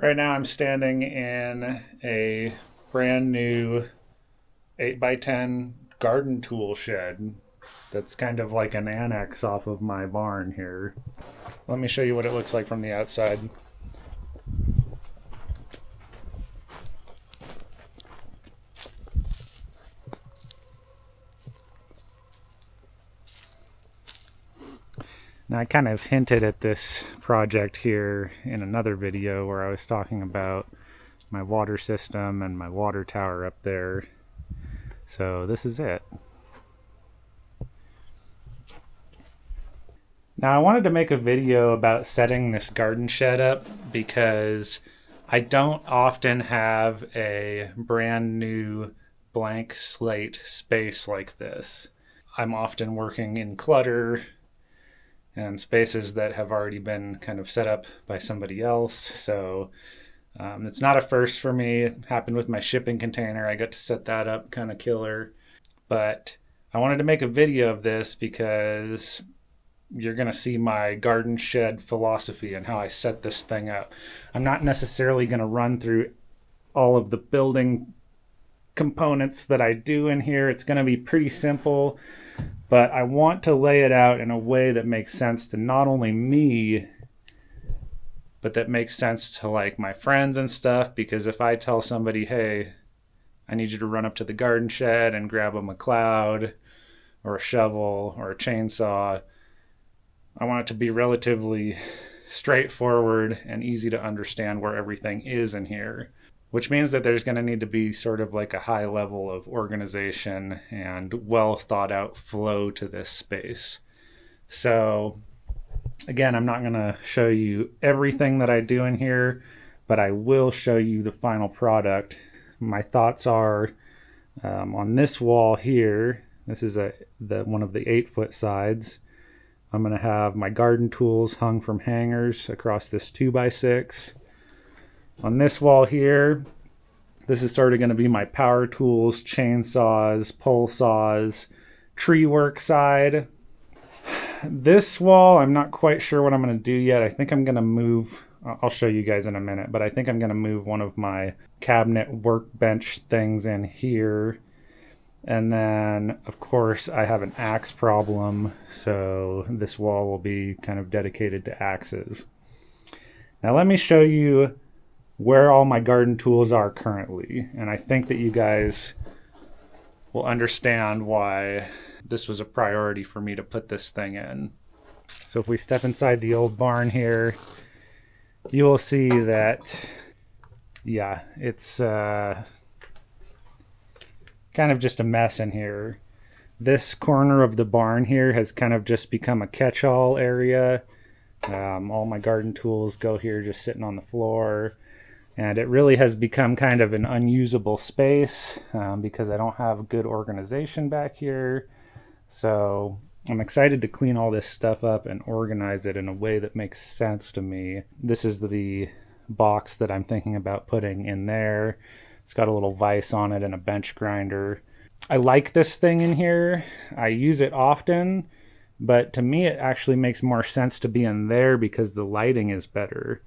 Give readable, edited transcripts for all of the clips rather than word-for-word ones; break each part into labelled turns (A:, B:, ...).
A: Right now I'm standing in a brand new 8x10 garden tool shed that's kind of like an annex off of my barn here. Let me show you what it looks like from the outside. Now I kind of hinted at this project here in another video where I was talking about my water system and my water tower up there. So this is it. Now I wanted to make a video about setting this garden shed up because I don't often have a brand new blank slate space like this. I'm often working in clutter and spaces that have already been kind of set up by somebody else. So it's not a first for me. It happened with my shipping container. I got to set that up, kind of killer. But I wanted to make a video of this because you're going to see my garden shed philosophy and how I set this thing up. I'm not necessarily going to run through all of the building components that I do in here. It's going to be pretty simple, but I want to lay it out in a way that makes sense to not only me, but that makes sense to like my friends and stuff. Because if I tell somebody, hey, I need you to run up to the garden shed and grab a McLeod or a shovel or a chainsaw, I want it to be relatively straightforward and easy to understand where everything is in here, which means that there's going to need to be sort of like a high level of organization and well thought out flow to this space. So again, I'm not going to show you everything that I do in here, but I will show you the final product. My thoughts are on this wall here. This is one of the 8-foot sides. I'm going to have my garden tools hung from hangers across this 2x6. On this wall here, this is sort of going to be my power tools, chainsaws, pole saws, tree work side. This wall, I'm not quite sure what I'm going to do yet. I think I'm going to move, I'll show you guys in a minute, but I think I'm going to move one of my cabinet workbench things in here. And then, of course, I have an axe problem, so this wall will be kind of dedicated to axes. Now let me show you where all my garden tools are currently, and I think that you guys will understand why this was a priority for me to put this thing in. So if we step inside the old barn here, you will see that, yeah, it's kind of just a mess in here. This corner of the barn here has kind of just become a catch-all area. All my garden tools go here just sitting on the floor, and it really has become kind of an unusable space because I don't have good organization back here. So I'm excited to clean all this stuff up and organize it in a way that makes sense to me. This is the box that I'm thinking about putting in there. It's got a little vise on it and a bench grinder. I like this thing in here. I use it often, but to me it actually makes more sense to be in there because the lighting is better.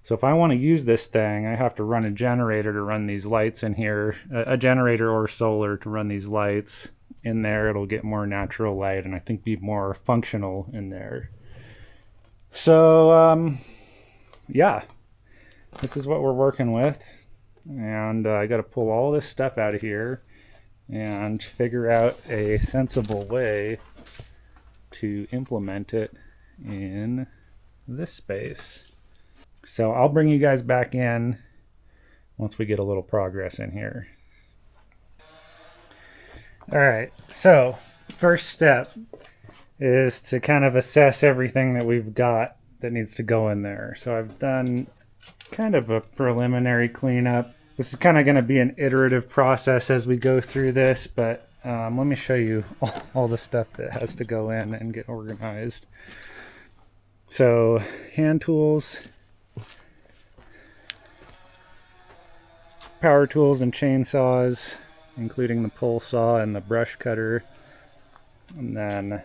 A: So if I want to use this thing, I have to run a generator to run these lights in here, a generator or solar to run these lights. In there it'll get more natural light and I think be more functional in there. So yeah, this is what we're working with. And I got to pull all this stuff out of here and figure out a sensible way to implement it in this space. So I'll bring you guys back in once we get a little progress in here. All right, so first step is to kind of assess everything that we've got that needs to go in there. So I've done kind of a preliminary cleanup. This is kind of going to be an iterative process as we go through this, but let me show you all the stuff that has to go in and get organized. So hand tools, power tools and chainsaws, including the pole saw and the brush cutter. And then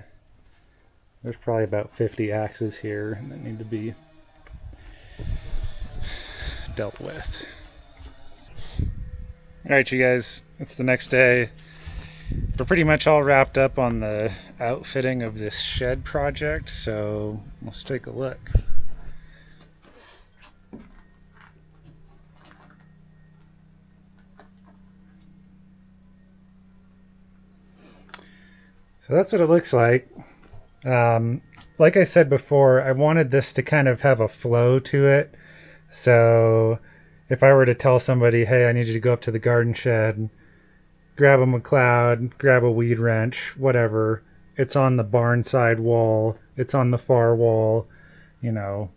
A: there's probably about 50 axes here that need to be dealt with. All right, you guys, it's the next day. We're pretty much all wrapped up on the outfitting of this shed project, so let's take a look. So that's what it looks like. Like I said before, I wanted this to kind of have a flow to it. So if I were to tell somebody, hey, I need you to go up to the garden shed, grab a McLeod, grab a weed wrench, whatever, it's on the barn side wall, it's on the far wall, you know.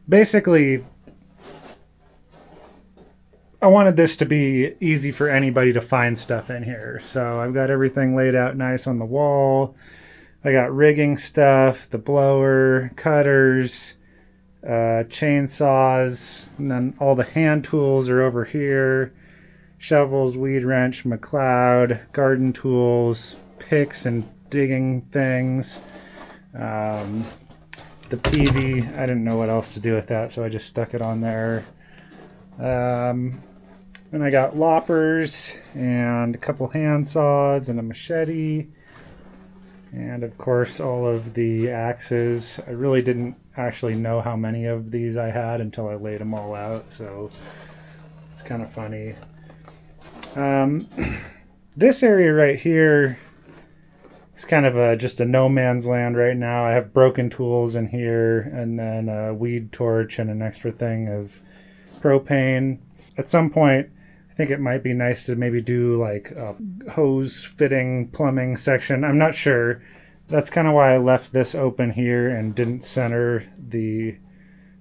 A: Basically, I wanted this to be easy for anybody to find stuff in here. So I've got everything laid out nice on the wall. I got rigging stuff, the blower, cutters, chainsaws, and then all the hand tools are over here. Shovels, weed wrench, McLeod, garden tools, picks and digging things. The PV, I didn't know what else to do with that, so I just stuck it on there. And I got loppers and a couple hand saws and a machete. And of course all of the axes. I really didn't actually know how many of these I had until I laid them all out, so it's kind of funny. This area right here is kind of just a no man's land right now. I have broken tools in here and then a weed torch and an extra thing of propane. At some point, I think it might be nice to maybe do like a hose fitting plumbing section. I'm not sure. That's kind of why I left this open here and didn't center the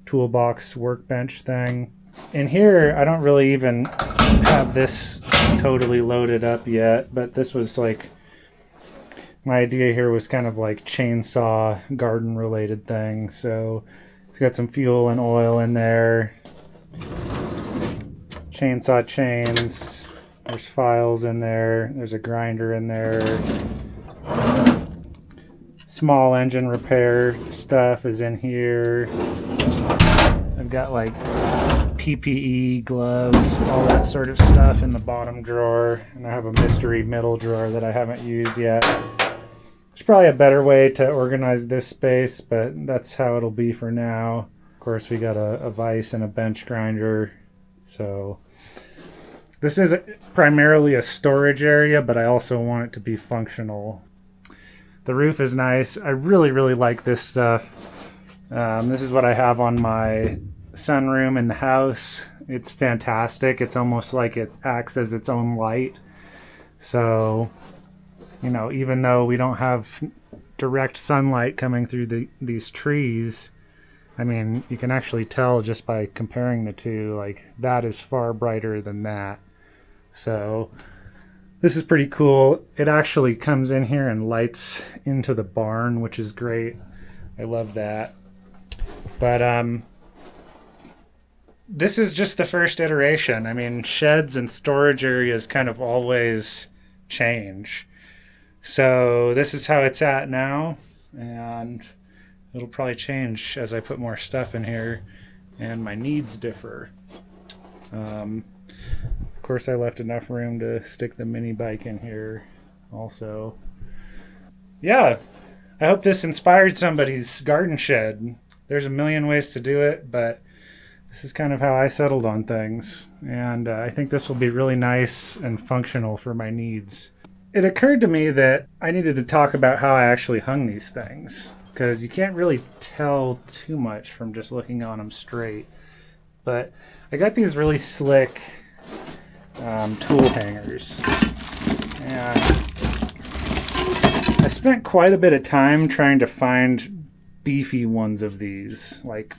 A: toolbox workbench thing. In here, I don't really even have this totally loaded up yet, but this was like, my idea here was kind of like chainsaw garden related thing. So it's got some fuel and oil in there. Chainsaw chains, there's files in there, there's a grinder in there, small engine repair stuff is in here. I've got like PPE, gloves, all that sort of stuff in the bottom drawer, and I have a mystery middle drawer that I haven't used yet. There's probably a better way to organize this space, but that's how it'll be for now. Of course, we got a vise and a bench grinder, so this is primarily a storage area, but I also want it to be functional. The roof is nice. I really, really like this stuff. This is what I have on my sunroom in the house. It's fantastic. It's almost like it acts as its own light. So, you know, even though we don't have direct sunlight coming through these trees, I mean, you can actually tell just by comparing the two, like that is far brighter than that. So this is pretty cool. It actually comes in here and lights into the barn, which is great. I love that. But this is just the first iteration. I mean, sheds and storage areas kind of always change. So this is how it's at now, and it'll probably change as I put more stuff in here and my needs differ. Of course, I left enough room to stick the mini bike in here also. Yeah, I hope this inspired somebody's garden shed. There's a million ways to do it, but this is kind of how I settled on things. And I think this will be really nice and functional for my needs. It occurred to me that I needed to talk about how I actually hung these things, because you can't really tell too much from just looking on them straight. But I got these really slick tool hangers, and I spent quite a bit of time trying to find beefy ones of these, like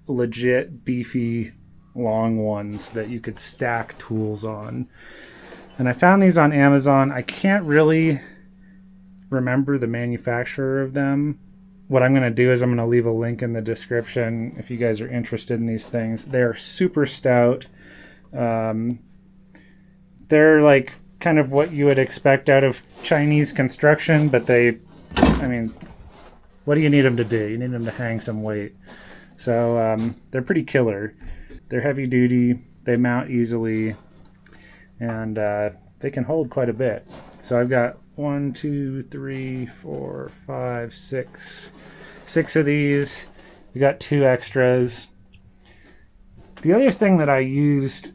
A: legit beefy long ones that you could stack tools on. And I found these on Amazon. I can't really remember the manufacturer of them. What I'm going to do is I'm going to leave a link in the description if you guys are interested in these things. They're super stout. They're like kind of what you would expect out of Chinese construction, but I mean, what do you need them to do? You need them to hang some weight. So they're pretty killer. They're heavy duty, they mount easily, and they can hold quite a bit. So I've got 1, 2, 3, 4, 5, 6 of these. We got 2 extras. The other thing that I used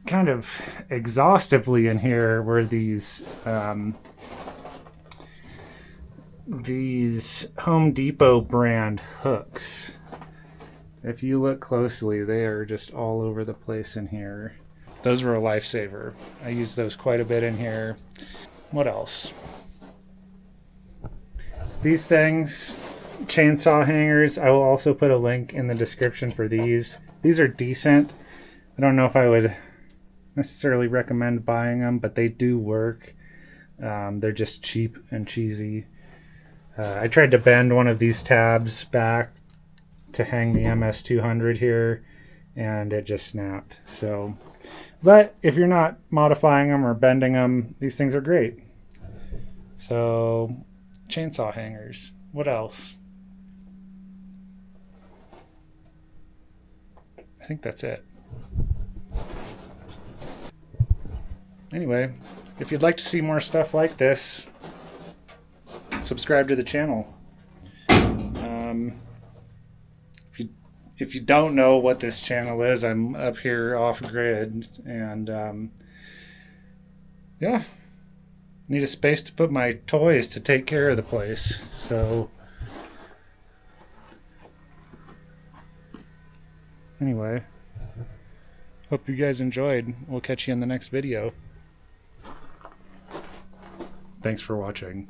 A: kind of exhaustively in here were these Home Depot brand hooks. If you look closely, they are just all over the place in here. Those were a lifesaver. I used those quite a bit in here. What else? These things, chainsaw hangers. I will also put a link in the description for these. These are decent. I don't know if I would necessarily recommend buying them, but they do work. They're just cheap and cheesy. I tried to bend one of these tabs back to hang the MS200 here, and it just snapped. So, but if you're not modifying them or bending them, these things are great. So, chainsaw hangers. What else? I think that's it. Anyway, if you'd like to see more stuff like this, subscribe to the channel. If you don't know what this channel is, I'm up here off grid, and yeah, need a space to put my toys to take care of the place. So anyway, hope you guys enjoyed. We'll catch you in the next video. Thanks for watching.